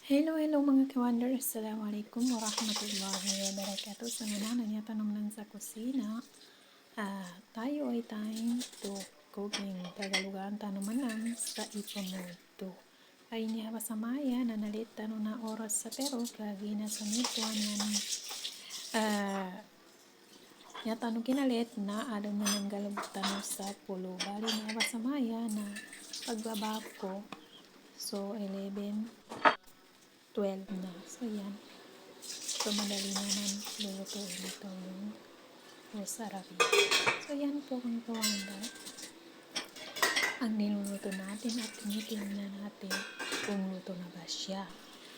Hello, hello mga kawander. Assalamualaikum warahmatullahi wabarakatuh. Sa nanana niya tanong lang sa kusina. Tayo ay time to cooking. Tagalugaan tanong manang sa ipamuto. Ay niya pasamaya na nalit tanong na oras sa pero kagi na sa nituan yan. Niya tanong kinalit na alam na ng galog tanong sa pulo. Bali niya pasamaya na pagbabab ko. So 11, 12 na. So, yan. So, madali naman lulutuin ito yung rosarami. So, yan po ang kawanda. Ang niluluto natin at tinitingnan natin kung luto na ba siya.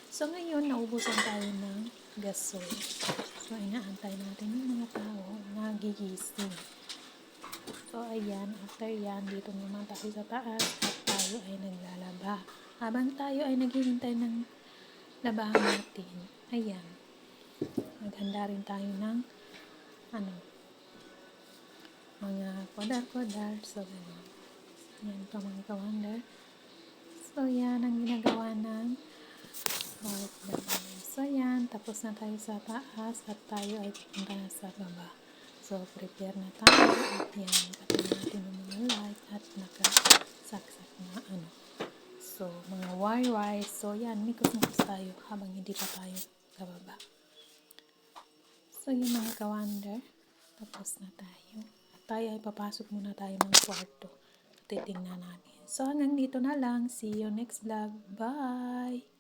So, ngayon, naubusan tayo ng gasol. So, inaantay natin yung mga tao na gigising. So, ayan. After yan, dito naman tayo sa taas at tayo ay naglalaba. Habang tayo ay naghihintay ng labahan natin, ayan, maghanda rin tayo ng mga kodar-kodar. So, ganun. Yan po mga kawander. So, yan ang ginagawa ng bawat dalawa. So, yan. Tapos na tayo sa taas at tayo ay pupunta na sa baba. So, prepare na tayo. At yan, patay natin yung mga light at nakasaksak na So, mga wire. So, yan. Mikos-mikos tayo habang hindi pa tayo kababa. So, yung mga kawander, tapos na tayo. At tayo ay papasok muna tayo ng kwarto. Titingnan natin. So, hanggang dito na lang. See you next vlog. Bye!